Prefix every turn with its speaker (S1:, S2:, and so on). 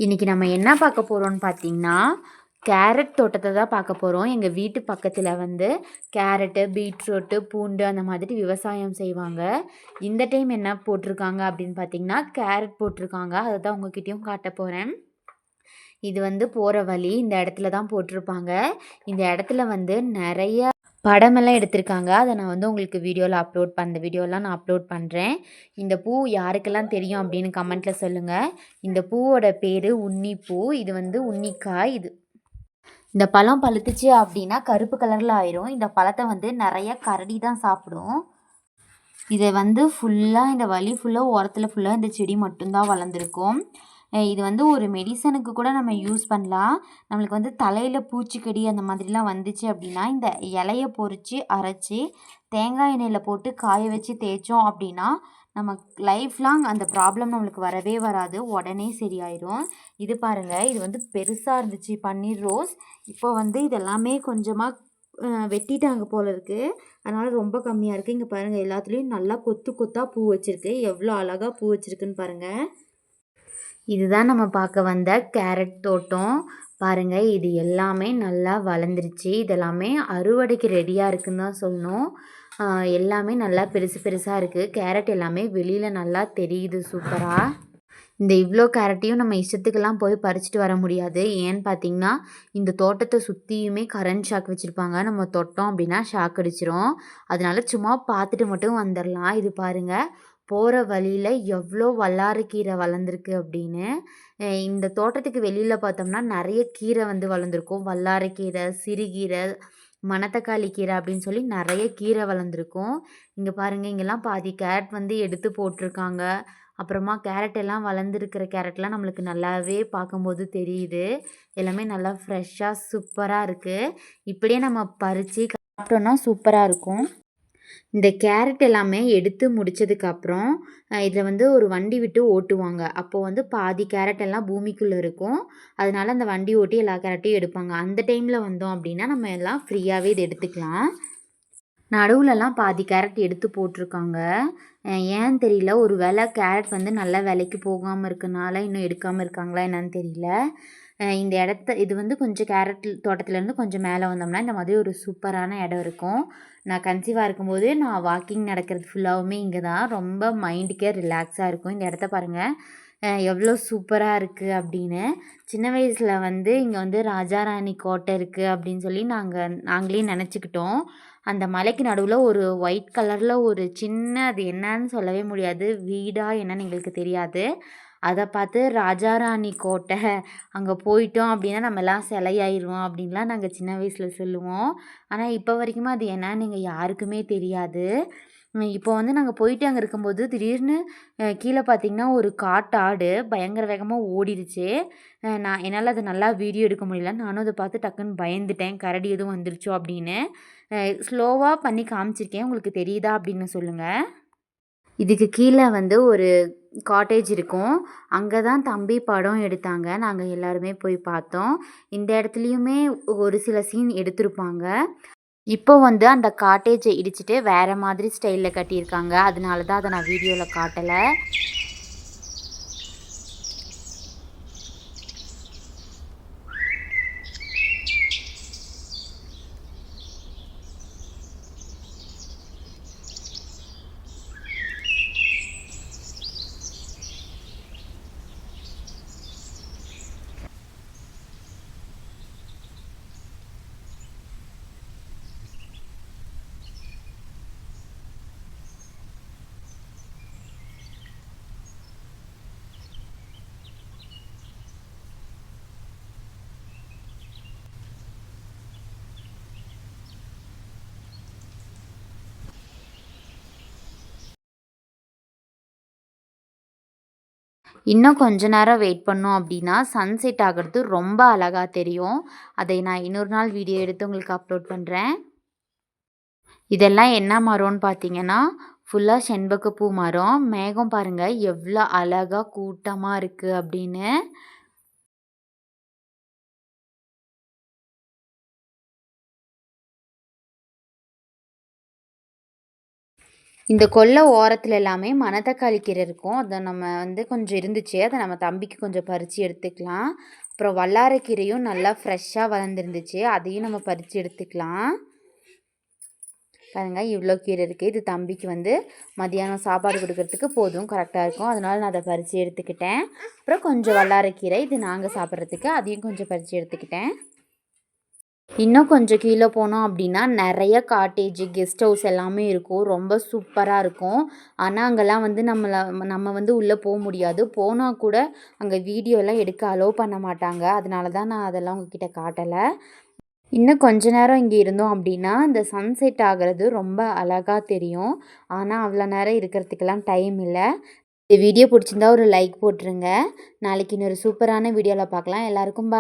S1: இன்றைக்கி நம்ம என்ன பார்க்க போகிறோம்னு பார்த்தீங்கன்னா, கேரட் தோட்டத்தை தான் பார்க்க போகிறோம். எங்கள் வீட்டு பக்கத்தில் வந்து கேரட்டு, பீட்ரூட்டு, பூண்டு அந்த மாதிரி விவசாயம் செய்வாங்க. இந்த டைம் என்ன போட்டிருக்காங்க அப்படின்னு பார்த்தீங்கன்னா, கேரட் போட்டிருக்காங்க. அதை தான் உங்ககிட்டயும் காட்ட போகிறேன். இது வந்து போகிற வழி. இந்த இடத்துல தான் போட்டிருப்பாங்க. இந்த இடத்துல வந்து நிறைய படமெல்லாம் எடுத்திருக்காங்க. அதை நான் வந்து உங்களுக்கு அந்த வீடியோலாம் நான் அப்லோட் பண்ணுறேன். இந்த பூ யாருக்கெல்லாம் தெரியும் அப்படின்னு கமெண்ட்டில் சொல்லுங்கள். இந்த பூவோட பேர் உன்னிப்பூ. இது வந்து உன்னிக்காய். இந்த பழம் பழுத்துச்சு அப்படின்னா கருப்பு கலரில் ஆயிரும். இந்த பழத்தை வந்து நிறைய கரடி தான் சாப்பிடும். இதை வந்து ஃபுல்லாக இந்த வழி ஃபுல்லாக ஓரத்தில் ஃபுல்லாக இந்த செடி மட்டும்தான் வளர்ந்துருக்கும். இது வந்து ஒரு மெடிசனுக்கு கூட நம்ம யூஸ் பண்ணலாம். நம்மளுக்கு வந்து தலையில் பூச்சிக்கடி அந்த மாதிரிலாம் வந்துச்சு அப்படின்னா இந்த இலைய பொறிச்சு அரைச்சி தேங்காய் எண்ணெயில் போட்டு காய வச்சு தேய்ச்சோம் அப்படின்னா நம்ம லைஃப் லாங் அந்த ப்ராப்ளம் நம்மளுக்கு வரவே வராது. உடனே சரியாயிரும். இது பாருங்கள், இது வந்து பெருசாக இருந்துச்சு பன்னீர் ரோஸ். இப்போ வந்து இதெல்லாமே கொஞ்சமாக வெட்டிட்டாங்க போல் இருக்குது. அதனால் ரொம்ப கம்மியாக இருக்குது. இங்கே பாருங்கள், எல்லாத்துலேயும் நல்லா கொத்து கொத்தாக பூ வச்சுருக்கு. எவ்வளோ அழகாக பூ வச்சுருக்குன்னு பாருங்கள். இதுதான் நம்ம பார்க்க வந்த கேரட் தோட்டம். பாருங்கள், இது எல்லாமே நல்லா வளர்ந்துருச்சு. இதெல்லாமே அறுவடைக்கு ரெடியாக இருக்குன்னு தான் சொல்லணும். எல்லாமே நல்லா பெருசு பெருசாக இருக்குது. கேரட் எல்லாமே வெளியில் நல்லா தெரியுது சூப்பராக. இந்த இவ்வளோ கேரட்டையும் நம்ம இஷ்டத்துக்கெல்லாம் போய் பறிச்சுட்டு வர முடியாது. ஏன்னு பார்த்தீங்கன்னா, இந்த தோட்டத்தை சுற்றியுமே கரண்ட் ஷாக் வச்சுருப்பாங்க. நம்ம தொட்டோம் அப்படின்னா ஷாக் அடிச்சிரும். அதனால சும்மா பார்த்துட்டு மட்டும் வந்துடலாம். இது பாருங்கள், போகிற வழியில் எவ்வளோ வல்லாரைக்கீரை வளர்ந்துருக்கு அப்படின்னு. இந்த தோட்டத்துக்கு வெளியில் பார்த்தோம்னா நிறைய கீரை வந்து வளர்ந்துருக்கும். வல்லாரைக்கீரை, சிறுகீரை, மணத்தக்காளி கீரை அப்படின்னு சொல்லி நிறைய கீரை வளர்ந்துருக்கும். இங்கே பாருங்கள், இங்கெல்லாம் பாதி கேரட் வந்து எடுத்து போட்டிருக்காங்க. அப்புறமா கேரட் எல்லாம் வளர்ந்துருக்கிற கேரட்லாம் நம்மளுக்கு நல்லாவே பார்க்கும்போது தெரியுது. எல்லாமே நல்லா ஃப்ரெஷ்ஷாக சூப்பராக இருக்குது. இப்படியே நம்ம பறித்து சாப்பிட்டோன்னா சூப்பராக இருக்கும். இந்த கேரட் எல்லாமே எடுத்து முடித்ததுக்கப்புறம் இதில் வந்து ஒரு வண்டி விட்டு ஓட்டுவாங்க. அப்போது வந்து பாதி கேரட் எல்லாம் பூமிக்குள்ளே இருக்கும். அதனால அந்த வண்டி ஓட்டி எல்லா கேரட்டையும் எடுப்பாங்க. அந்த டைமில் வந்தோம் அப்படின்னா நம்ம எல்லாம் ஃப்ரீயாகவே இதை எடுத்துக்கலாம். நடுவுலலாம் பாதி கேரட் எடுத்து போட்டிருக்காங்க. ஏன்னு தெரியல. ஒரு வேளை கேரட் வந்து நல்ல விலைக்கு போகாமல் இருக்கனால இன்னும் எடுக்காமல் இருக்காங்களா என்னன்னு தெரியல. இந்த இது வந்து கொஞ்சம் கேரட் தோட்டத்துலேருந்து கொஞ்சம் மேலே வந்தோம்னா இந்த மாதிரி ஒரு சூப்பரான இடம் இருக்கும். நான் கன்சீவாக இருக்கும்போது நான் வாக்கிங் நடக்கிறது ஃபுல்லாகவுமே இங்கே தான். ரொம்ப மைண்டுக்கே ரிலாக்ஸாக இருக்கும். இந்த இடத்த பாருங்கள், எவ்வளோ சூப்பராக இருக்குது அப்படின்னு. சின்ன வயசில் வந்து இங்கே வந்து ராஜாராணி கோட்டை இருக்குது அப்படின்னு சொல்லி நாங்களே நினச்சிக்கிட்டோம். அந்த மலைக்கு நடுவில் ஒரு ஒயிட் கலரில் ஒரு சின்ன, அது என்னன்னு சொல்லவே முடியாது, வீடா என்னன்னு எங்களுக்கு தெரியாது. அதை பார்த்து ராஜாராணி கோட்டை, அங்கே போயிட்டோம் அப்படின்னா நம்ம எல்லாம் சிலையாயிருவோம் அப்படின்லாம் நாங்கள் சின்ன வயசில் சொல்லுவோம். ஆனால் இப்போ வரைக்குமே அது என்னன்னு எங்கள் யாருக்குமே தெரியாது. இப்போ வந்து நாங்கள் போயிட்டு அங்கே இருக்கும்போது திடீர்னு கீழே பார்த்தீங்கன்னா ஒரு காட்டாடு பயங்கர வேகமாக ஓடிடுச்சு. என்னால் அதை நல்லா வீடியோ எடுக்க முடியல. நானும் அதை பார்த்து டக்குன்னு பயந்துட்டேன், கரடி எதுவும் வந்துருச்சோ அப்படின்னு. ஸ்லோவாக பண்ணி காமிச்சிருக்கேன், உங்களுக்கு தெரியுதா அப்படின்னு சொல்லுங்கள். இதுக்கு கீழே வந்து ஒரு காட்டேஜ் இருக்கும். அங்கே தான் தம்பி படம் எடுத்தாங்க. நாங்கள் எல்லாருமே போய் பார்த்தோம். இந்த இடத்துலையுமே ஒரு சில சீன் எடுத்திருப்பாங்க. இப்போ வந்து அந்த காட்டேஜை இடிச்சிட்டு வேறு மாதிரி ஸ்டைலில் கட்டியிருக்காங்க. அதனால தான் அதை நான் வீடியோவில் காட்டலை. இன்னும் கொஞ்ச நேரம் வெயிட் பண்ணோம் அப்படின்னா சன்செட் ஆகிறது ரொம்ப அழகாக தெரியும். அதை நான் இன்னொரு நாள் வீடியோ எடுத்து உங்களுக்கு அப்லோட் பண்ணுறேன். இதெல்லாம் என்ன மரம்னு பார்த்தீங்கன்னா ஃபுல்லாக செண்பகப்பூ மரம். மேகம் பாருங்கள் எவ்வளோ அழகாக கூட்டமாக இருக்குது அப்படின்னு. இந்த கொல்லை ஓரத்தில் எல்லாமே மணத்தக்காளி கீரை இருக்கும். அதை நம்ம வந்து கொஞ்சம் இருந்துச்சு. அதை நம்ம தம்பிக்கு கொஞ்சம் பறித்து எடுத்துக்கலாம். அப்புறம் வல்லாரைக்கீரையும் நல்லா ஃப்ரெஷ்ஷாக வளர்ந்துருந்துச்சு. அதையும் நம்ம பறித்து எடுத்துக்கலாம். பாருங்கள், இவ்வளோ கீரை இருக்குது. இது தம்பிக்கு வந்து மதியானம் சாப்பாடு கொடுக்கறதுக்கு போதும், கரெக்டாக இருக்கும். அதனால் நான் அதை பறித்து எடுத்துக்கிட்டேன். அப்புறம் கொஞ்சம் வல்லாரைக்கீரை, இது நாங்கள் சாப்பிட்றதுக்கு, அதையும் கொஞ்சம் பறித்து எடுத்துக்கிட்டேன். இன்னும் கொஞ்சம் கீழே போனோம் அப்படின்னா நிறைய காட்டேஜ், கெஸ்ட் ஹவுஸ் எல்லாமே இருக்கும். ரொம்ப சூப்பராக இருக்கும். ஆனால் அங்கெல்லாம் வந்து நம்ம வந்து உள்ளே போக முடியாது. போனால் கூட அங்கே வீடியோலாம் எடுக்க அலோவ் பண்ண மாட்டாங்க. அதனால தான் நான் அதெல்லாம் உங்ககிட்ட காட்டலை. இன்னும் கொஞ்ச நேரம் இங்கே இருந்தோம் அப்படின்னா இந்த சன்செட் ஆகிறது ரொம்ப அழகாக தெரியும். ஆனால் அவ்வளோ நேரம் இருக்கிறதுக்கெல்லாம் டைம் இல்லை. இந்த வீடியோ பிடிச்சிருந்தா ஒரு லைக் போட்டுருங்க. நாளைக்கு இன்னொரு சூப்பரான வீடியோவில் பார்க்கலாம். எல்லாருக்கும் பாய்.